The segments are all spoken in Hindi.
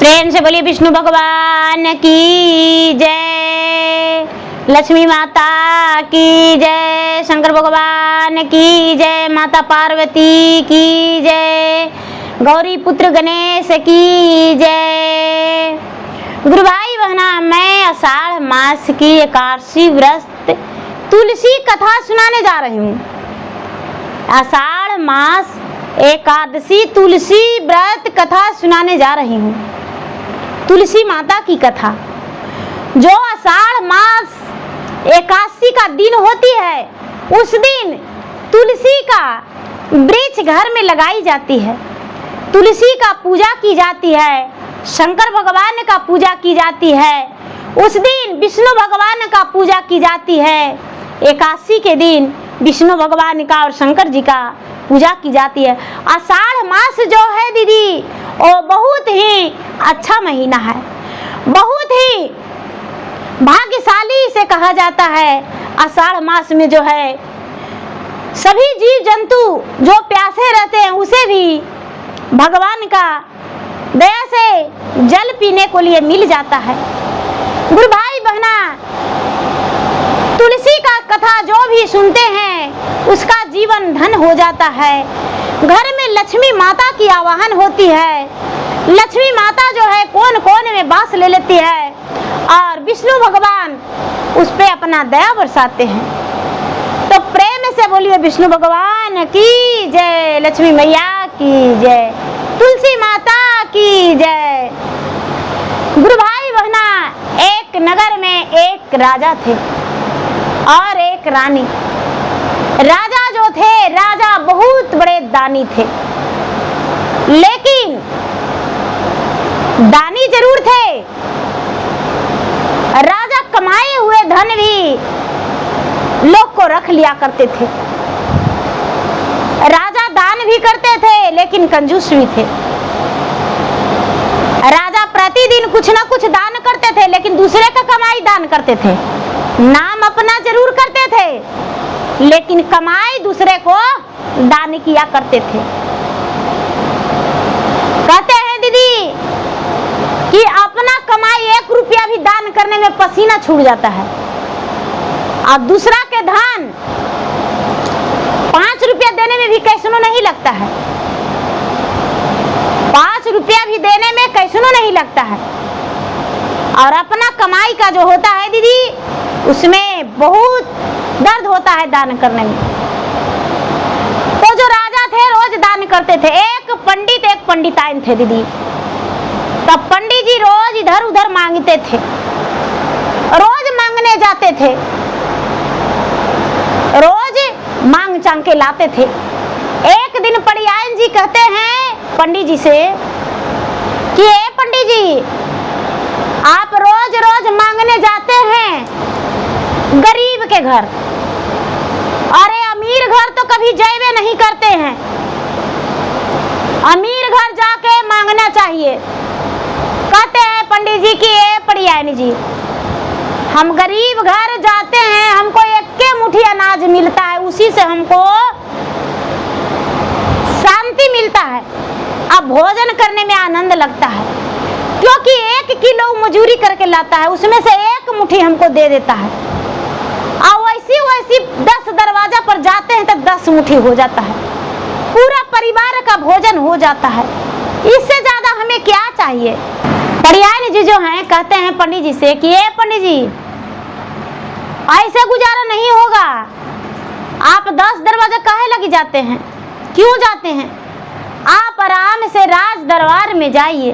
प्रेम से बोलिए विष्णु भगवान की जय, लक्ष्मी माता की जय, शंकर भगवान की जय, माता पार्वती की जय, गौरी पुत्र गणेश की जय। गुरु भाई बहना, मैं आषाढ़ मास की एकादशी व्रत तुलसी कथा सुनाने जा रही हूँ। आषाढ़ मास एकादशी तुलसी व्रत कथा सुनाने जा रही हूँ। तुलसी माता की कथा। जो आषाढ़ मास एकादशी का दिन होती है, उस दिन तुलसी का वृक्ष घर में लगाई जाती है, तुलसी का पूजा की जाती है, शंकर भगवान का पूजा की जाती है। उस दिन विष्णु भगवान का पूजा की जाती है। एकादशी के दिन विष्णु भगवान का और शंकर जी का पूजा की जाती है। आषाढ़ मास जो है दीदी, वो बहुत ही अच्छा महीना है, बहुत ही भाग्यशाली इसे कहा जाता है। आषाढ़ मास में जो है सभी जीव जंतु जो प्यासे रहते हैं, उसे भी भगवान का दया से जल पीने को लिए मिल जाता है। गुरु भाई बहना, तुलसी का कथा जो भी सुनते हैं उसका जीवन धन हो जाता है। घर में लक्ष्मी माता की आवाहन होती है। लक्ष्मी माता जो है कोन कोने में वास ले लेती है और विष्णु भगवान उस पे अपना दया बरसाते हैं। तो प्रेम से बोलिए विष्णु भगवान की जय, लक्ष्मी मैया की जय, तुलसी माता की जय। गुरु भाई बहना, एक नगर में एक राजा थे और एक रानी। राजा जो थे, राजा बहुत बड़े दानी थे, लेकिन दानी जरूर थे, राजा कमाए हुए धन भी लोग को रख लिया करते थे। राजा दान भी करते थे लेकिन कंजूस भी थे। राजा प्रतिदिन कुछ ना कुछ दान करते थे लेकिन दूसरे का कमाई दान करते थे। नाम अपना जरूर करते थे लेकिन कमाई दूसरे को दान किया करते थे। कहते हैं दीदी कि अपना कमाई 1 रुपया भी दान करने में पसीना छूट जाता है और दूसरा के धन 5 रुपया देने में भी कैसनो नहीं लगता है। 5 रुपया भी देने में कैसनो नहीं लगता है। और अपना कमाई का जो होता है दीदी, उसमें बहुत दर्द होता है दान करने में। तो जो राजा थे रोज दान करते थे। एक पंडिताइन थे दीदी। तब पंडित जी रोज इधर उधर मांगते थे, रोज मांगने जाते थे, रोज मांग चांग के लाते थे। एक दिन पंडिताइन जी कहते हैं पंडित जी से कि ए पंडित जी, आप रोज रोज मांगने जाते हैं गरीब के घर, अरे अमीर घर तो कभी जाइए नहीं करते हैं। अमीर घर जाके मांगना चाहिए। कहते हैं पंडित जी कि ए पंडिताइन जी, हम गरीब घर जाते हैं, हमको 1 मुट्ठी अनाज मिलता है, उसी से हमको शांति मिलता है, अब भोजन करने में आनंद लगता है, क्योंकि 1 किलो मजूरी करके लाता है, उसमें से 1 मुट्ठी हमको दे देता है। और वैसी 10 दरवाजा पर जाते हैं तो 10 मुट्ठी हो जाता है, पूरा परिवार का भोजन हो जाता है। इससे ज्यादा हमें क्या चाहिए। पंडिताइन जी जो हैं कहते हैं पंडित जी से कि ए पंडित जी, ऐसे गुजारा नहीं होगा, आप 10 दरवाजा काहे लगी जाते हैं, क्यों जाते हैं? आप आराम से राज दरबार में जाइए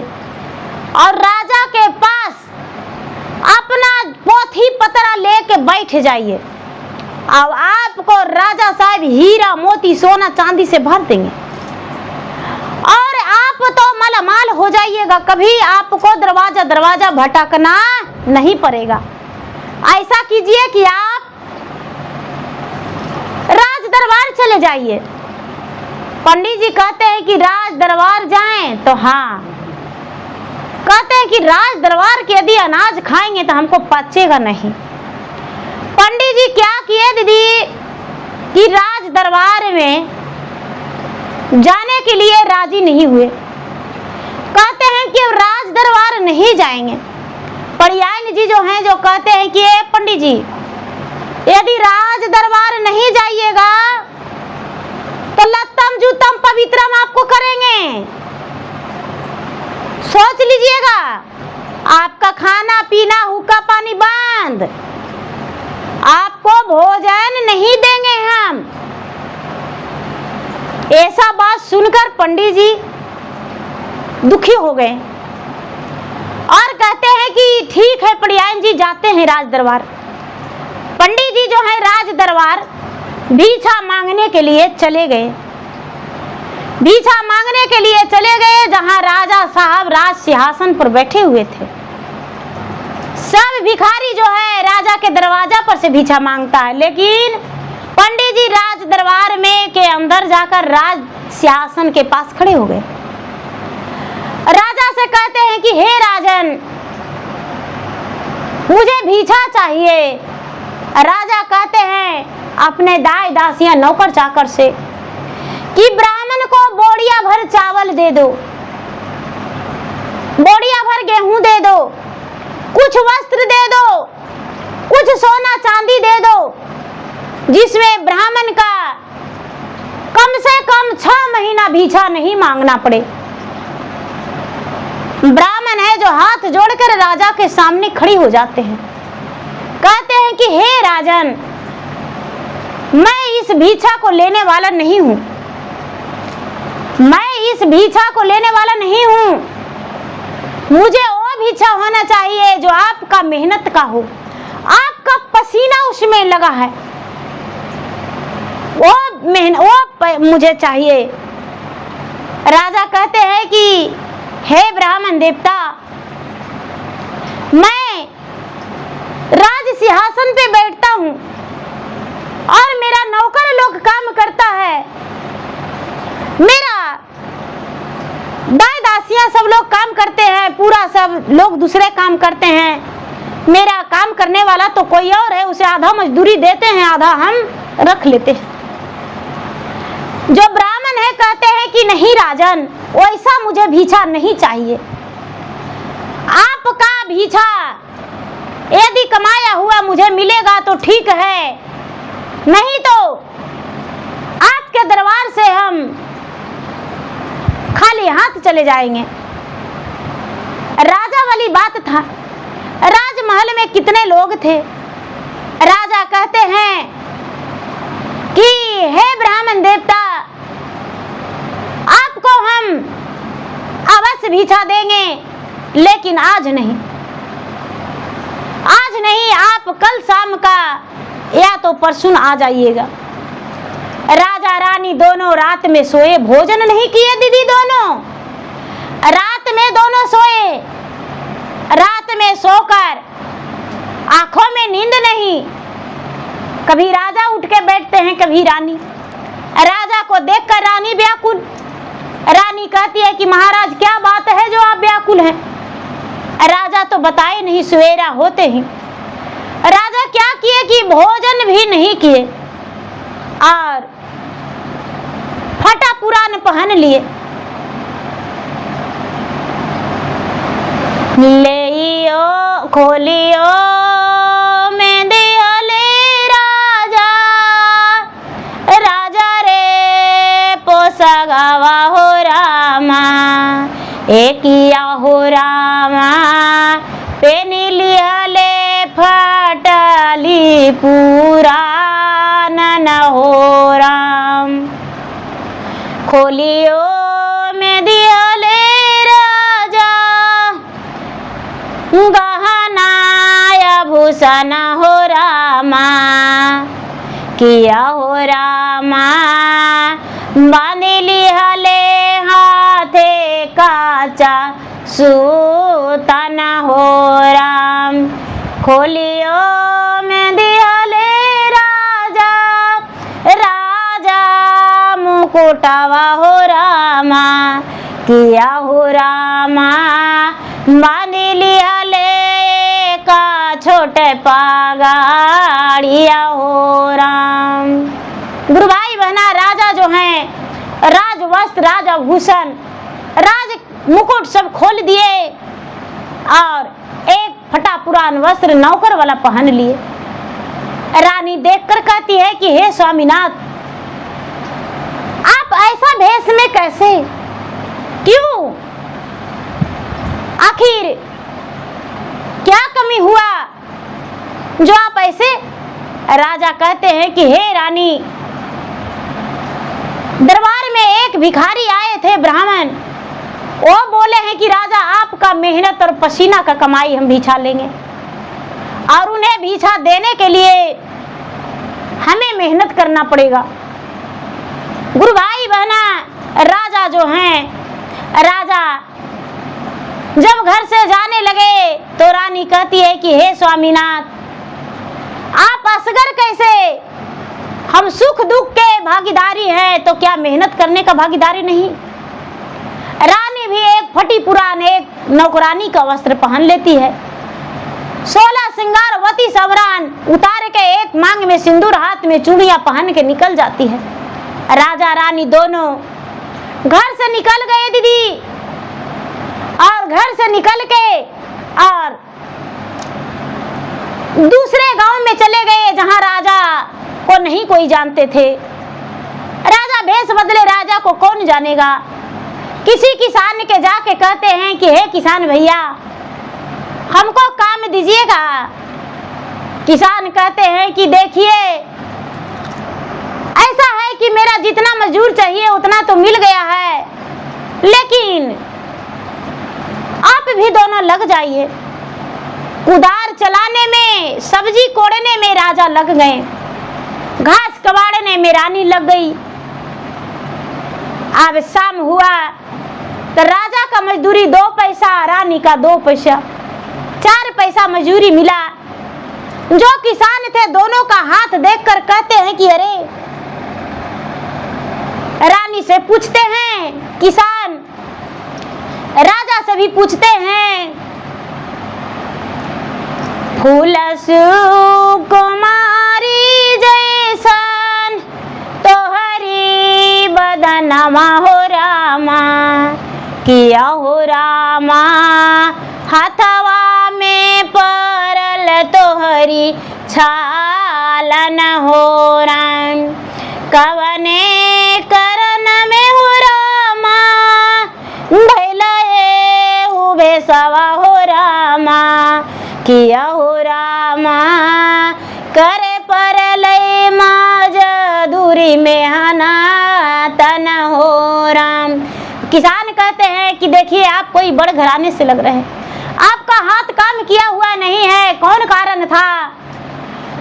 और राजा के पास अपना पोथी पतरा लेके बैठ जाइए और आपको राजा साहब हीरा मोती सोना चांदी से भर देंगे और आप तो मालामाल हो जाइएगा। कभी आपको दरवाजा दरवाजा भटकना नहीं पड़ेगा। ऐसा कीजिए कि आप राज दरबार चले जाइए। पंडित जी कहते हैं कि राज दरबार जाएं तो हाँ, कहते हैं कि राज दरबार के यदि अनाज खाएंगे तो हमको पचेगा नहीं। पंडित जी क्या किए दीदी कि राज दरबार में जाने के लिए राजी नहीं हुए। कहते हैं कि राज दरबार नहीं जाएंगे। पड़ियाइन जी जो हैं, जो कहते हैं कि ए पंडित जी, यदि राज दरबार नहीं जाइएगा तो लत्तम जूतम पवित्रम आपको करेंगे। सोच लीजिएगा, आपका खाना पीना हुक्का पानी बंद, आपको भोजन नहीं देंगे हम। ऐसा बात सुनकर पंडित जी दुखी हो गए और कहते हैं कि ठीक है पड़ियाइन जी, जाते हैं राज दरबार। पंडित जी जो है राज दरबार भीछा मांगने के लिए चले गए। भीछा मांगने के लिए चले गए जहां राजा साहब राज सिंहासन पर बैठे हुए थे। सब भिखारी जो है राजा के दरवाजा पर से भीछा मांगता है, लेकिन पंडित जी राज दरबार में के अंदर जाकर राज सिंहासन के पास खड़े हो गए। राजा से कहते हैं कि हे राजन, मुझे भीछा चाहिए। राजा कहते हैं अपने दाई दासियां नौकर चाकर से कि ब्राह्मण को बोरिया भर चावल दे दो, बोरिया भर गेहूं दे दो, कुछ वस्त्र दे दो, कुछ सोना चांदी दे दो, जिसमें ब्राह्मण का कम से कम 6 महीना भीछा नहीं मांगना पड़े। ब्राह्मण है जो हाथ जोड़कर राजा के सामने खड़ी हो जाते हैं। कहते हैं कि हे राजन, मैं इस भीछा को लेने वाला नहीं हूं, मैं इस भीछा को लेने वाला नहीं हूं। मुझे वो भीछा होना चाहिए जो आपका मेहनत का हो, आपका पसीना उसमें लगा है, वो मुझे चाहिए। राजा कहते हैं कि हे ब्राह्मण देवता, मैं राज सिंहासन पे बैठता हूँ और मेरा नौकर लोग काम करता है, मेरा दाई दासियां सब लोग काम करते हैं, पूरा सब लोग दूसरे काम करते हैं। मेरा काम करने वाला तो कोई और है, उसे आधा मजदूरी देते हैं, आधा हम रख लेते हैं। जो ब्राह्मण है कहते हैं कि नहीं राजन, वैसा मुझे भीछा नहीं चाहिए। आपका भीछा यदि कमाया हुआ मुझे मिलेगा तो ठीक है, नहीं तो आपके दरबार से हम खाली हाथ चले जाएंगे। राजा वाली बात था, राजमहल में कितने लोग थे। राजा कहते हैं कि हे ब्राह्मण देवता, आपको हम अवश्य भीछा देंगे, लेकिन आज नहीं, आज नहीं, आप कल शाम का या तो परसों आ जाइएगा। राजा रानी दोनों रात में सोए, भोजन नहीं किए दीदी, दोनों रात में दोनों सोए। रात में सोकर आंखों में नींद नहीं, कभी राजा उठ के बैठते हैं, कभी रानी। राजा को देखकर रानी व्याकुल। रानी कहती है कि महाराज क्या बात है जो आप व्याकुल हैं। राजा तो बताए नहीं, सवेरा होते ही राजा क्या किए कि भोजन भी नहीं किए और फटा पुरान पहन लिए। लेइयो खोलियो में दिहले राजा, राजा रे पोसगावा हो रामा, एकिया हो रामा, पेनी लिहले फटली पुरान न हो राम। खोलियो में दिहले राजा, गहना भूषण हो रामा, किया हो रामा, बांध लिहले हाथे काचा सूतन हो राम। खोलियो में दिहले राजा, राजा मुकुटवा हो रामा, किया हो रामा, बांध लिहले का छोटे पागाड़िया हो राम। गुरु भाई बहना, राजा जो हैं राज वस्त्र, राज आभूषण, राज मुकुट सब खोल दिए और पुरान वस्त्र नौकर वाला पहन लिए। रानी देखकर कहती है कि हे स्वामीनाथ, आप ऐसा भेष में कैसे, क्यों, आखिर क्या कमी हुआ जो आप ऐसे? राजा कहते हैं कि हे रानी, दरबार में एक भिखारी आए थे ब्राह्मण, वो बोले हैं कि राजा आपका मेहनत और पसीना का कमाई हम भिक्षा लेंगे, और उन्हें भिक्षा देने के लिए हमें मेहनत करना पड़ेगा। गुरु भाई बहना, राजा जो हैं, राजा जब घर से जाने लगे तो रानी कहती है कि हे स्वामीनाथ, आप असगर कैसे? हम सुख दुख के भागीदारी हैं, तो क्या मेहनत करने का भागीदारी नहीं? रानी भी एक फटी पुरान एक नौकरानी का वस्त्र पहन लेती है, 16 श्रृंगारवती सवरान उतार के एक मांग में सिंदूर, हाथ में चूड़ियां पहन के निकल जाती है। राजा रानी दोनों घर से निकल गए दीदी, और घर से निकल के और दूसरे गांव में चले गए जहां राजा को नहीं कोई जानते थे। राजा भेष बदले, राजा को कौन जानेगा। किसी किसान के जाके कहते हैं कि हे किसान भैया, हमको काम दीजिएगा। किसान कहते हैं कि देखिए, ऐसा है कि मेरा जितना मजदूर चाहिए उतना तो मिल गया है, लेकिन आप भी दोनों लग जाइए। कुदार चलाने में, सब्जी कोड़ने में राजा लग गए, घास कबाड़ने में रानी लग गई। अब शाम हुआ तो राजा का मजदूरी 2 पैसा, रानी का 2 पैसा, 4 पैसा मजदूरी मिला। जो किसान थे दोनों का हाथ देखकर कहते हैं कि अरे, रानी से पूछते हैं किसान, राजा से भी पूछते हैं, फूल सुकुमारी जैसन तोहरी बदनमा हो रामा, किया हो रामा हाथवा में परल तोहरी छालन हो राम, कवने करन में हो रामा भैले उबे सवा हो रामा, किया हो रामा करे परलय माज दूरी में हना तन हो राम। किसान कहते हैं कि देखिए, आप कोई बड़े घराने से लग रहे हैं, आपका हाथ काम किया हुआ नहीं है। कौन कारण था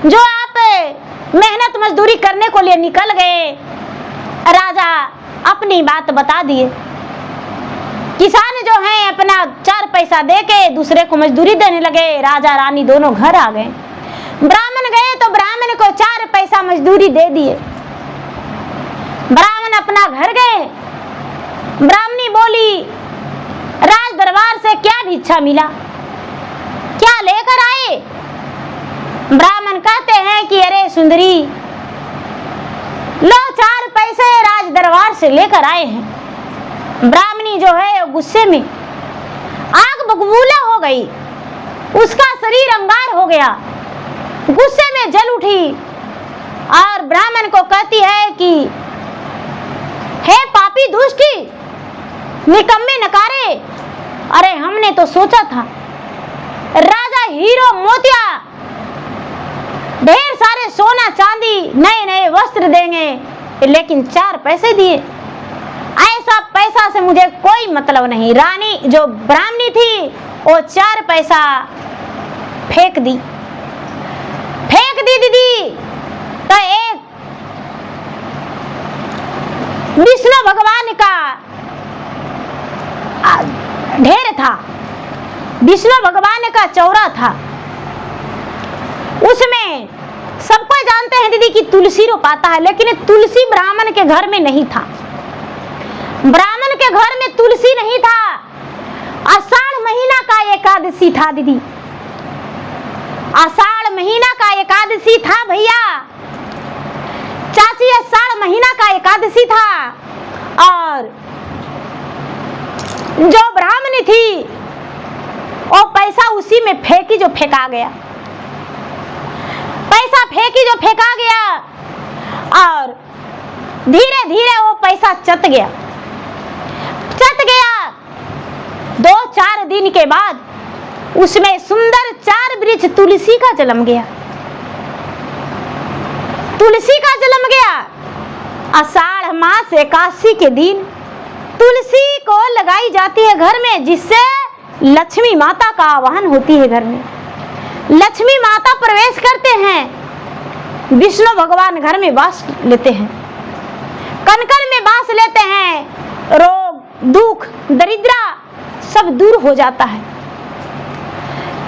जो आप मेहनत मजदूरी करने को लिए निकल गए? राजा अपनी बात बता दिए। किसान जो हैं अपना 4 पैसा देके दूसरे को मजदूरी देने लगे। राजा रानी दोनों घर आ गए। ब्राह्मण गए तो ब्राह्मण को 4 पैसा मजदूरी दे दिए। ब्राह्मण अपना घर गए। ब्राह्मणी बोली, राज दरबार से क्या भिक्षा मिला, क्या लेकर आए? ब्राह्मण कहते हैं कि अरे सुंदरी, लो 4 पैसे राज दरबार से लेकर आए हैं। ब्राह्मणी जो है गुस्से में आग बबूला हो गई, उसका शरीर अंगार हो गया, गुस्से में जल उठी और ब्राह्मण को कहती है कि हे पापी दुष्टी, निकम्मे नकारे, अरे हमने तो सोचा था राजा हीरो मोतिया ढेर सारे सोना चांदी नए नए वस्त्र देंगे, लेकिन 4 पैसे दिए। ऐसा पैसा से मुझे कोई मतलब नहीं। रानी जो ब्राह्मणी थी वो 4 पैसा फेंक दी दीदी। तो एक विष्णु भगवान का ढेर था, विष्णु भगवान का चौरा था, उसमें सबको जानते हैं दीदी कि तुलसी रोपाता है, लेकिन तुलसी ब्राह्मण के घर में नहीं था। ब्राह्मण के घर में तुलसी नहीं था। आषाढ़ महीना का एकादशी था दीदी, आषाढ़ महीना का एकादशी था भैया, चाची, आषाढ़ महीना का एकादशी था। और जो ब्राह्मणी थी वो पैसा उसी में फेंक फेंकी जो फेंका गया, पैसा फेंकी जो फेंका गया, और धीरे धीरे वो पैसा चट गया। 2-4 दिन के बाद उसमें सुंदर 4 वृक्ष तुलसी का जन्म गया। तुलसी का जन्म गया। आषाढ़ मास 81 के दिन तुलसी को लगाई जाती है घर में, जिससे लक्ष्मी माता का आवाहन होती है। घर में लक्ष्मी माता प्रवेश करते हैं, विष्णु भगवान घर में वास लेते हैं, कनकन में वास लेते हैं, रोग दुख दरिद्रा सब दूर हो जाता है।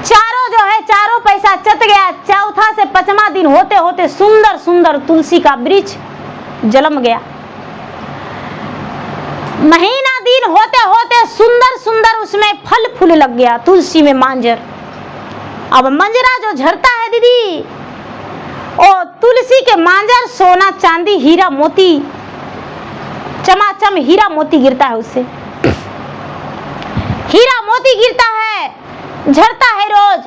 चारों जो है चारों पैसा चट गया। चौथा से 5वां दिन होते होते सुंदर सुंदर तुलसी का वृक्ष जन्म गया। महीना दिन होते होते सुंदर सुंदर उसमें फल फूल लग गया, तुलसी में मांजर। अब मंजरा जो झरता है दीदी, ओ तुलसी के मांजर सोना चांदी हीरा मोती, चमाचम हीरा मोती गिरता है उससे, हीरा मोती गिरता है, झरता है रोज।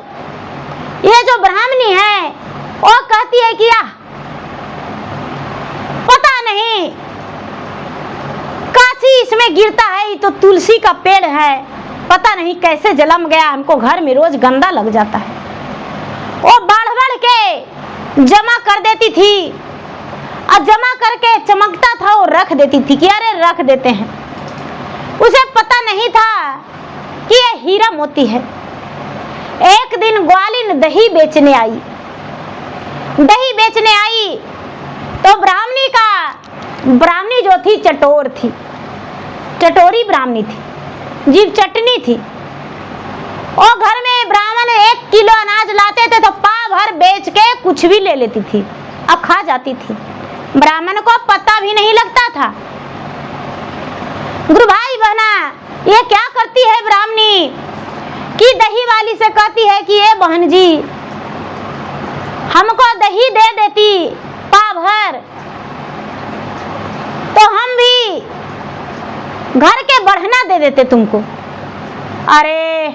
ये जो ब्राह्मणी है वो कहती है कि पता नहीं काची इसमें गिरता है, ये तो तुलसी का पेड़ है, पता नहीं कैसे जन्म गया, हमको घर में रोज गंदा लग जाता है। वो बढ़ बढ़ के जमा कर देती थी, और जमा करके चमकता था वो रख देती थी कि अरे रख देते हैं। उसे पता नहीं था कि ये हीरा मोती है। एक दिन ग्वालिन दही बेचने आई, दही बेचने आई तो ब्राह्मणी जो थी चटोर थी, चटोरी ब्राह्मणी थी, जीव चटनी थी। और घर में ब्राह्मण 1 किलो अनाज लाते थे तो पाव भर बेच के कुछ भी ले लेती थी, अब खा जाती थी। ब्राह्मण को पता भी नहीं लगता था। गुरु भाई बहना, ये क्या करती है ब्राह्मणी कि दही वाली से कहती है कि ये बहन जी हमको दही दे देती पाव भर तो हम भी घर के बढ़ना दे देते तुमको। अरे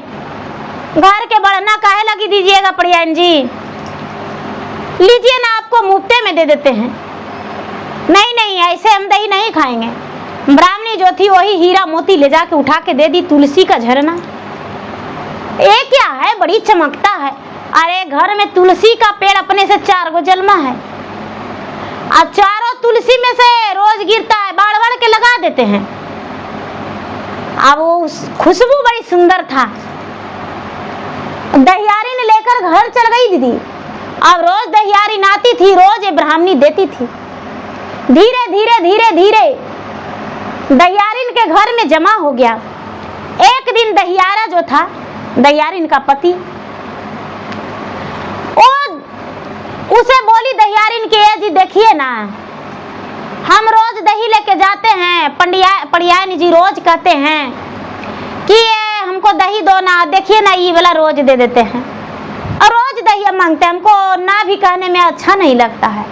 घर के बढ़ना काहे लगी दीजिएगा पड़ियान जी, लीजिए ना, आपको मुफ्ते में दे देते हैं। नहीं नहीं, ऐसे हम दही नहीं खाएंगे। ब्राह्मणी जो थी वही हीरा मोती ले जाके उठा के दे दी, तुलसी का झरना। ये क्या है, बड़ी चमकता है। अरे घर में तुलसी का पेड़ अपने से 4 गो जन्मा है, और चारों तुलसी में से रोज गिरता है, बाढ़ बाढ़ के लगा देते हैं। अब वो खुशबू बड़ी सुंदर था। दहियारी ने लेकर घर चल गई दीदी। अब रोज दहियारी नाती थी, रोज ये ब्राह्मणी देती थी। धीरे धीरे धीरे धीरे दहियारिन के घर में जमा हो गया। एक दिन दहियारा जो था, दहियारिन का पति, उसे बोली दहियारिन के जी देखिए ना, हम रोज दही लेके जाते हैं, पड़ियान जी रोज कहते हैं कि हमको दही दो ना, देखिए ना ये वाला रोज दे देते हैं, और रोज दही मांगते हैं, हमको ना भी कहने में अच्छा नहीं लगता है।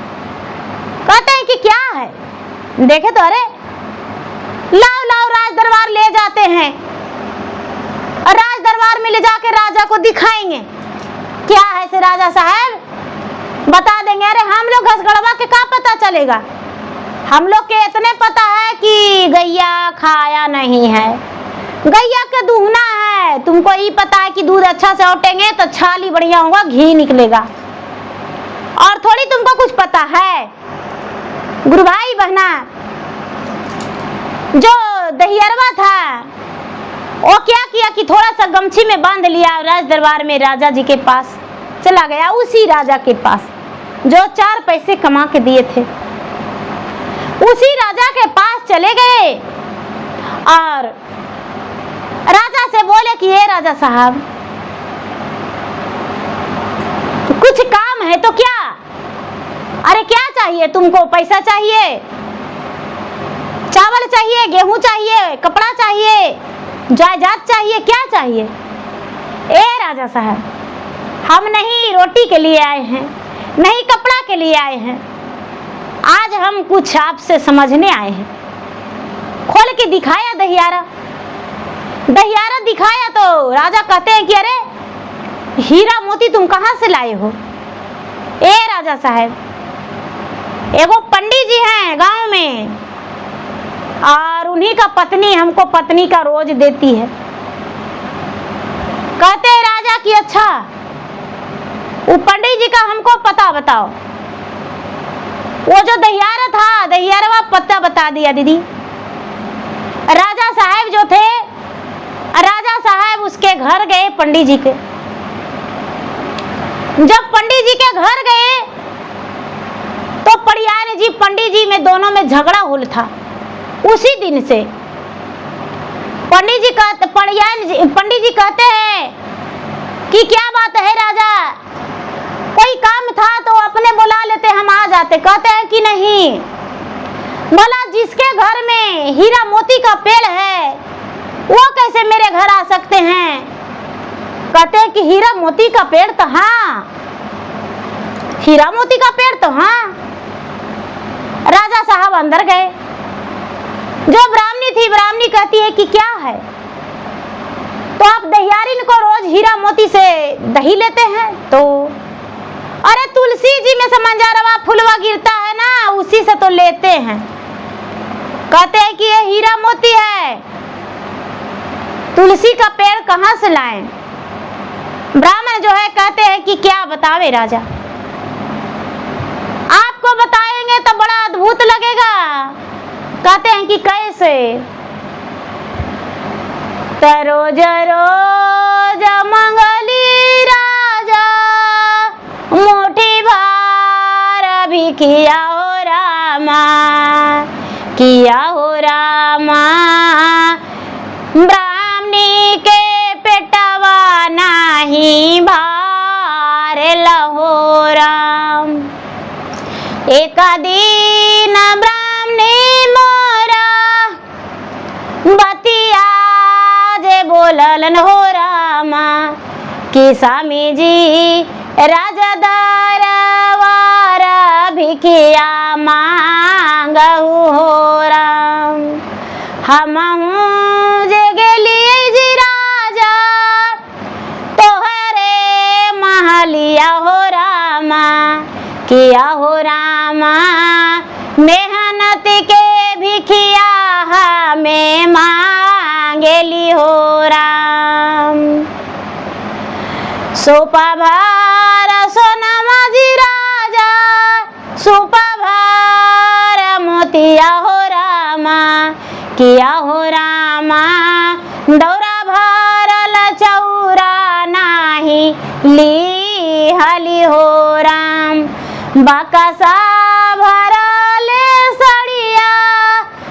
कहते हैं कि क्या है, देखे तो अरे लाओ लाओ राज दरबार ले जाते हैं, और राज दरबार में ले जाके राजा को दिखाएंगे। क्या है से राजा साहब बता देंगे। अरे हम लोग घसगड़वा के क्या पता चलेगा, हम लोग के इतने पता है कि गैया खाया नहीं है, गैया के दूहना है। तुमको ये पता है कि दूध अच्छा से औटेंगे तो छाल ही बढ़िया होगा, घी निकलेगा, और थोड़ी तुमको कुछ पता है। गुरु भाई बहना, जो दहियरवा था वो क्या किया कि थोड़ा सा गमछी में बांध लिया, राज दरबार में राजा जी के पास चला गया, उसी राजा के पास जो 4 पैसे कमा के दिए थे। उसी राजा के पास चले गए और राजा से बोले कि ये राजा साहब कुछ काम है तो क्या। अरे क्या चाहिए तुमको, पैसा चाहिए, चावल चाहिए, गेहूं चाहिए, कपड़ा चाहिए, जायदाद चाहिए, क्या चाहिए। ए राजा साहब, हम नहीं रोटी के लिए आए हैं, नहीं कपड़ा के लिए आए हैं, आज हम कुछ आपसे समझने आए हैं। खोल के दिखाया दहियारा, दहियारा दिखाया तो राजा कहते हैं कि अरे हीरा मोती तुम कहाँ से लाए हो? ए राजा साहब, एगो पंडित जी हैं गांव में और उन्हीं का पत्नी हमको पत्नी का रोज देती है। कहते हैं राजा कि अच्छा वो पंडित जी का हमको पता बताओ। वो जो दहियारा था, दहियारवा पता बता दिया दीदी। राजा साहब जो थे, राजा साहब उसके घर गए पंडित जी के। जब पंडित जी के घर गए तो पड़ियान जी पंडित जी में दोनों में झगड़ा हुल था। उसी दिन से पंडित जी कहते हैं कि क्या बात है राजा, कोई काम था तो अपने बुला लेते, हम आ जाते। कहते हैं कि नहीं, भला जिसके घर में हीरा मोती का पेड़ है वो कैसे मेरे घर आ सकते हैं? कहते हैं कि हीरा मोती का पेड़ तो हाँ, हीरा मोती का पेड़ तो हाँ। राजा साहब अंदर गए। जो ब्राह्मणी थी, ब्राह्मणी कहती है कि क्या है? तो आप दहियारिन को रोज हीरा मोती से दही लेते हैं? तो अरे तुलसी जी में समंजारवा फुलवा गिरता है ना, उसी से तो लेते हैं। कहते हैं कि ये हीरा मोती है, तुलसी का पेड़ कहाँ से लाएं? ब्राह्मण जो है कहते हैं कि क्या बतावे राजा, आपको बताएंगे तो बड़ा अद्भुत लगेगा। कहते हैं कि कैसे? रोज रोज मंगली राजा मोटी भार भी किया हो रामा, किया हो रामा। ब्राह्मणी के पेटवा नाही भार लहो राम। एक दिन ब्राह्मणी मोरा बतिया जे बोललन हो रामा कि स्वामी जी राजा दरबार भिखिया मांगहु हो राम। हमहू जे गेलिए जी राजा तोहरे महलिया हो रामा, किया हो रामा। मेहनत के भिखिया हमें मांगेली हो राम। सोपा भार सोनमा जी राजा, सोपा भार मोतिया हो रामा, किया हो रामा। दौरा भरल चौरा नाही ली हली हो राम। बाकसा भरले सड़िया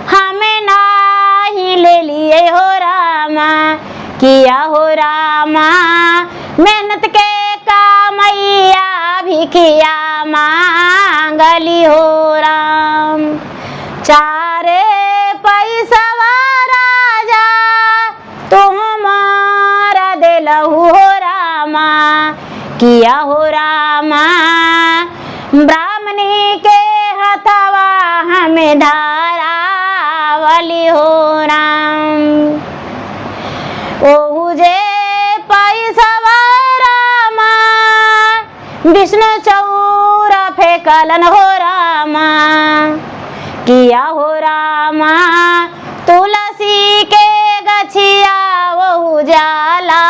हमें नाही ले लिए हो रामा, किया हो रामा। मेहनत के कामैया भिखिया मांगली हो राम। चारे पैसा राजा तुम्हारा दिलहु हो रामा, किया हो रामा। ब्राह्मणी के हथवा हमें धारावली हो राम। ओहु जे पैसा रामा विष्णु चौरा फेंकलन हो रामा, किया हो रामा। तुलसी के गछिया वो जाला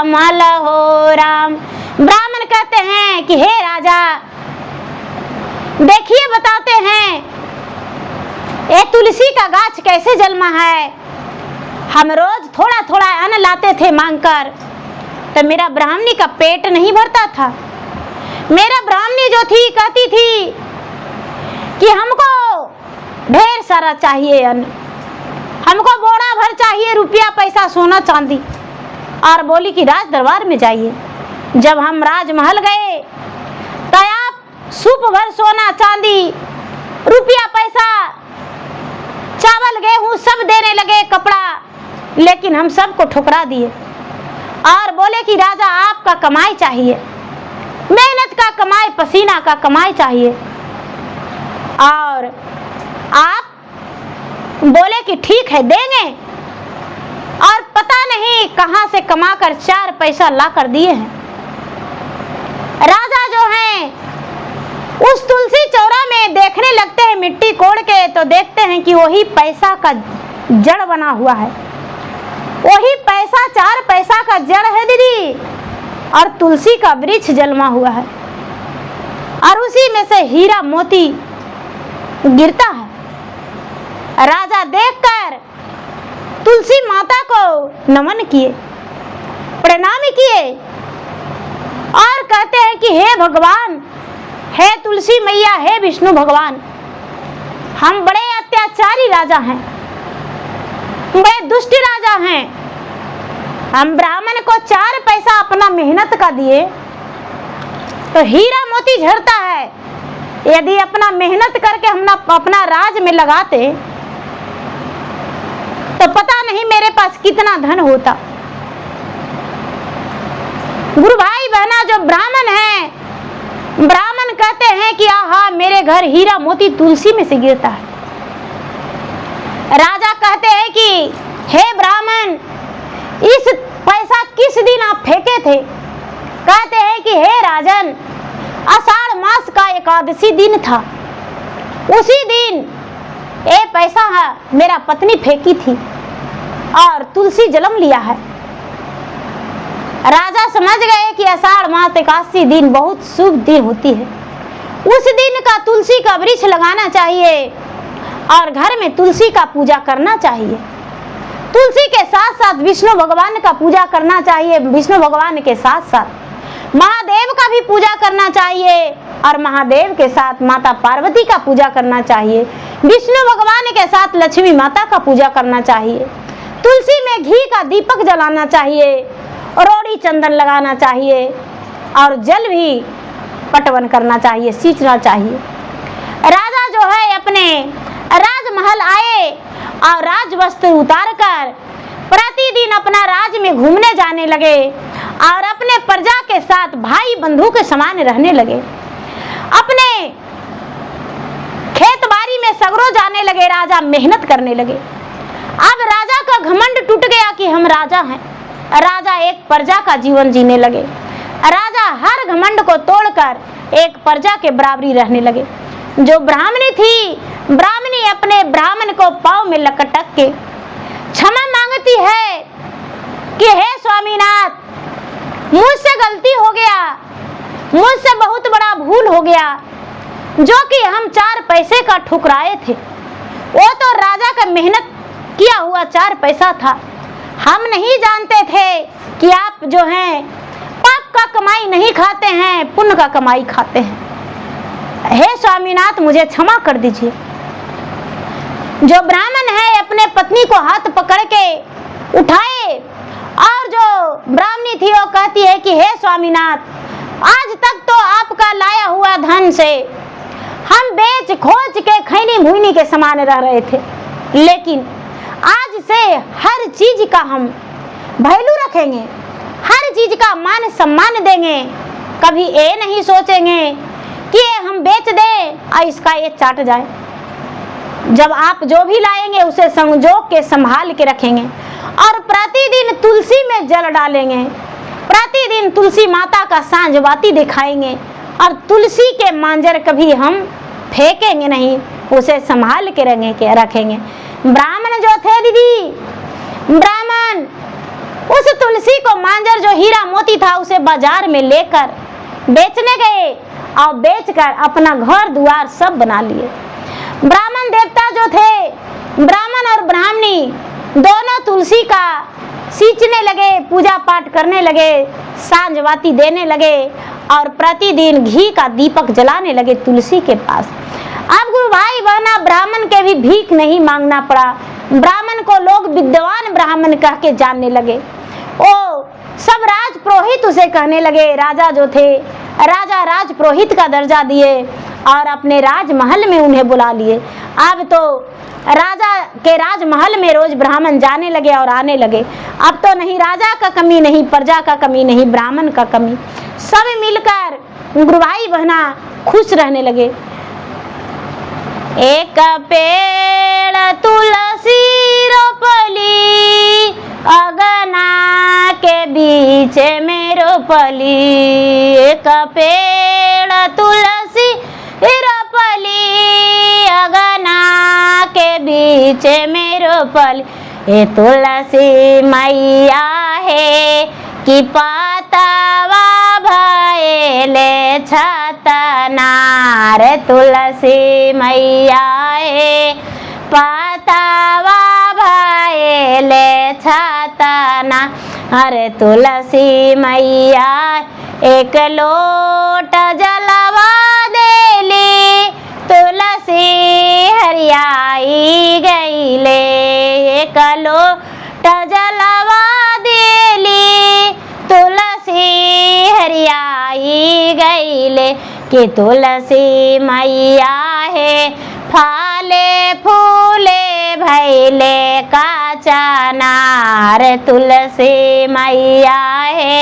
मल हो राम। ब्राह्मण कहते हैं कि हे राजा देखिए, बताते हैं ये तुलसी का गाछ कैसे जन्मा है। हम रोज थोड़ा थोड़ा अन्न लाते थे मांगकर, तो मेरा ब्राह्मणी का पेट नहीं भरता था। मेरा ब्राह्मणी जो थी कहती थी कि हमको ढेर सारा चाहिए अन्न, हमको बोरा भर चाहिए रुपया पैसा सोना चांदी, और बोली कि राज दरबार में जाइए। जब हम राजमहल गए तो आप सूप भर सोना चांदी रुपया पैसा चावल गेहूं सब देने लगे, कपड़ा, लेकिन हम सबको ठुकरा दिए और बोले कि राजा आपका कमाई चाहिए, मेहनत का कमाई, पसीना का कमाई चाहिए। और आप बोले कि ठीक है देंगे, और पता नहीं कहां से कमाकर 4 पैसा ला कर दिए हैं। राजा जो हैं उस तुलसी चौरा में देखने लगते हैं मिट्टी कोड़ के, तो देखते हैं कि वही पैसा का जड़ बना हुआ है, वही पैसा 4 पैसा का जड़ है दीदी, और तुलसी का वृक्ष जन्मा हुआ है और उसी में से हीरा मोती गिरता है। राजा देखकर तुलसी माता को नमन किए, प्रणाम किए और कहते हैं कि हे भगवान, हे तुलसी मैया, हे विष्णु भगवान, हम बड़े अत्याचारी राजा हैं, बड़े दुष्ट राजा हैं। हम ब्राह्मण को 4 पैसा अपना मेहनत का दिए तो हीरा मोती झड़ता है। यदि अपना मेहनत करके हम अपना राज में लगाते तो पता नहीं मेरे पास कितना धन होता। गुरु भाई बहना, जो ब्राह्मण है, ब्राह्मण कहते हैं कि आहा, मेरे घर हीरा मोती तुलसी में से गिरता है। राजा कहते हैं कि हे ब्राह्मण, इस पैसा किस दिन आप फेंके थे? कहते हैं कि हे राजन, आषाढ़ मास का एकादशी दिन था, उसी दिन ये पैसा मेरा पत्नी फेंकी थी और तुलसी जन्म लिया है। राजा समझ गए कि आषाढ़ मास एकादशी दिन बहुत शुभ दिन होती है, उस दिन का तुलसी का वृक्ष लगाना चाहिए और घर में तुलसी का पूजा करना चाहिए। तुलसी के साथ साथ विष्णु भगवान का पूजा करना चाहिए, विष्णु भगवान के साथ साथ महादेव का भी पूजा करना चाहिए और महादेव के साथ माता पार्वती का पूजा करना चाहिए, विष्णु भगवान के साथ लक्ष्मी माता का पूजा करना चाहिए। तुलसी में घी का दीपक जलाना चाहिए, रोड़ी चंदन लगाना चाहिए और जल भी पटवन करना चाहिए, सींचना चाहिए। राजा जो है अपने राजमहल आए और राज वस्त्र उतार कर प्रतिदिन अपना राज में घूमने जाने लगे और अपने प्रजा के साथ भाई बंधु के समान रहने लगे। अपने खेत बाड़ी में सगरों जाने लगे, राजा मेहनत करने लगे। अब राजा का घमंड टूट गया कि हम राजा हैं। राजा एक प्रजा का जीवन जीने लगे। राजा हर घमंड को तोड़कर एक प्रजा के बराबरी रहने लगे। जो ब्राह्मणी थी, ब्राह्मणी अपने ब्राह्मण को पांव में लटक के क्षमा मांगती है कि हे स्वामीनाथ, मुझसे गलती हो गया, मुझसे बहुत बड़ा भूल हो गया। जो कि हम 4 पैसे का ठुकराए थे, वो तो राजा का मेहनत किया हुआ 4 पैसा था। हम नहीं जानते थे कि आप जो हैं पाप का कमाई नहीं खाते हैं, पुण्य का कमाई खाते हैं। हे स्वामीनाथ, मुझे क्षमा कर दीजिए। जो ब्राह्मण है अपने पत्नी को हाथ पकड़ के उठाए और जो ब्राह्मणी थी वो कहती है कि हे स्वामीनाथ, आज तक तो आपका लाया हुआ धन से हम बेच खोज के खैनी भुनी के समान रह रहे थे, लेकिन आज से हर चीज का हम वैल्यू रखेंगे, हर चीज का मान सम्मान देंगे। कभी ये नहीं सोचेंगे कि ये हम बेच दें और इसका ये चाट जाए। जब आप जो भी लाएंगे उसे संजो के संभाल के रखेंगे और प्रतिदिन तुलसी में जल डालेंगे, प्रतिदिन तुलसी माता का सांझ बाती दिखाएंगे और तुलसी के मांजर कभी हम फेंकेंगे नहीं, उसे संभाल के रखेंगे। ब्राह्मण जो थे दीदी, ब्राह्मण उस तुलसी को मांजर जो हीरा मोती था उसे बाजार में लेकर बेचने गए और बेचकर अपना घर द्वार सब बना लिए। ब्राह्मण देवता जो थे, ब्राह्मण और ब्राह्मणी दोनों तुलसी का सींचने लगे, पूजा पाठ करने लगे, सांझ बाती देने लगे और प्रतिदिन घी का दीपक जलाने लगे तुलसी के पास। अब गुरु भाई बहना, ब्राह्मण के भी भीख नहीं मांगना पड़ा। ब्राह्मण को लोग विद्वान ब्राह्मण कह के जानने लगे। ओ सब राज पुरोहित उसे कहने लगे। राजा जो थे, राजा राज पुरोहित का दर्जा दिए और अपने राजमहल में उन्हें बुला लिए। अब तो राजा के राजमहल में रोज ब्राह्मण जाने लगे और आने लगे। अब तो नहीं राजा का कमी, नहीं प्रजा का कमी, नहीं ब्राह्मण का कमी, सब मिलकर गुरु भाई बहना खुश रहने लगे। एक पेड़ तुलसी रोपली अगना के बीच में रोपली। एक पेड़ तुलसी रोपली अगना के बीच में रोपली। ये तुलसी मैया है कि पातावा भयले छतनार। तुलसी मैया है पातावा भयले छतना। अरे तुलसी मैया एक लोट जलवा देली तुलसी हरियाई गईले। एक लोट जलवा देली तुलसी हरियाई गईले। कि तुलसी मैया है फाले फूले भैले काचनार। तुलसी मैया है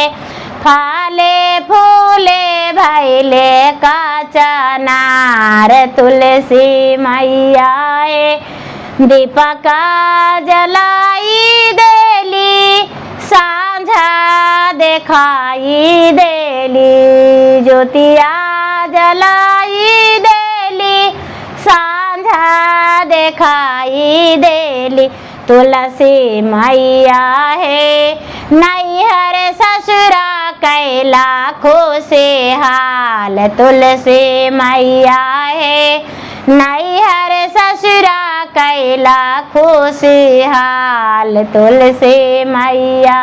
फाले फूले भैले काचनार। तुलसी मैया है दीपक जलाई देली सांझा दिखाई देली। ज्योतिया जलाई देली सांझा दिखाई देली। तुलसी मैया है नैहर ससुरा कैला खुशहाल। तुलसी मैया है नैहर ससुरा कैला खुशहाल। तुलसी मैया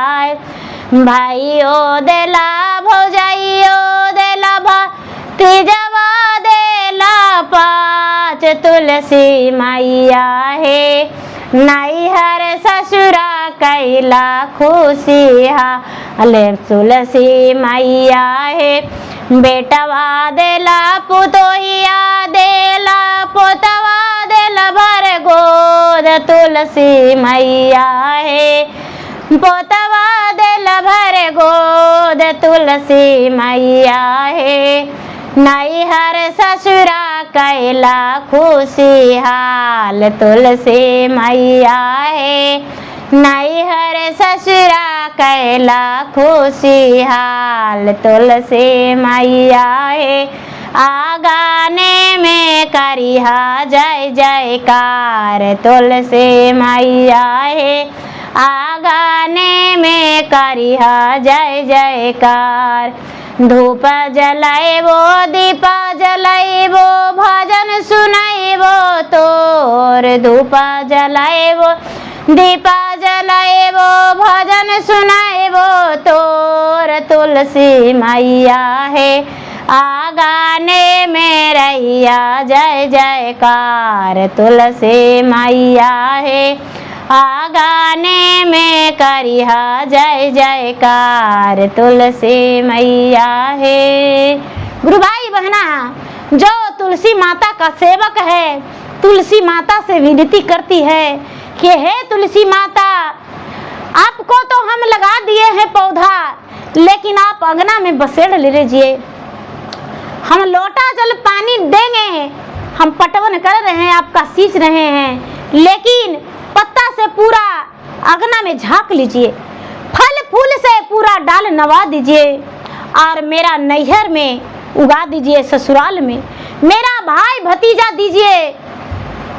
भाइयो देला भौजाइयो देला भतीजवा देला पाँच। तुलसी मैया है नैहर ससुरा कैला खुशहाल। तुलसी मैया है बेटवा देला पुतोहिया देला पोतवा देला भर गोद। तुलसी मैया है पोतवा देला भर गोद। तुलसी मैया है नैहर ससुरा कैला खुशहाल। तुलसी मैया है नैहर ससुरा कैला खुशहाल। तुलसी मैया है आगाने में करिहा जय जयकार। तुलसी मैया है आगाने में करिहा जय जयकार। धूप जलाइबो दीपा जलाइबो भजन सुनाइबो तोर। धूप जलाइबो दीपा जलाइबो भजन सुनाइबो तोर। तुलसी मैया है आगाने में रहिया जय जयकार। तुलसी मैया है आगाने में करिहा जय जयकार। तुलसी मैया है। गुरु भाई बहना जो तुलसी माता का सेवक है तुलसी माता से विनती करती है कि हे तुलसी माता आपको तो हम लगा दिए हैं पौधा लेकिन आप अंगना में बसेड़ ले लीजिए। हम लोटा जल पानी देंगे हम पटवन कर रहे हैं आपका सींच रहे हैं लेकिन पत्ता से पूरा अंगना में झाँक लीजिए। फल फूल से पूरा डाल नवा दीजिए और मेरा नैहर में उगा दीजिए। ससुराल में मेरा भाई भतीजा दीजिए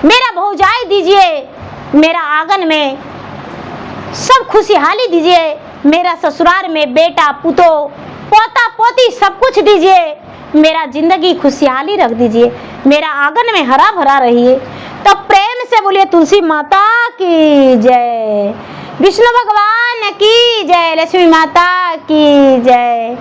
मेरा भौजाई दीजिए। मेरा आंगन में सब खुशहाली दीजिए। मेरा ससुराल में बेटा पुतो पोता पोती सब कुछ दीजिए। मेरा जिंदगी खुशहाली रख दीजिए। मेरा आंगन में हरा भरा रहिए। तो प्रेम से बोलिए तुलसी माता की जय। विष्णु भगवान की जय। लक्ष्मी माता की जय।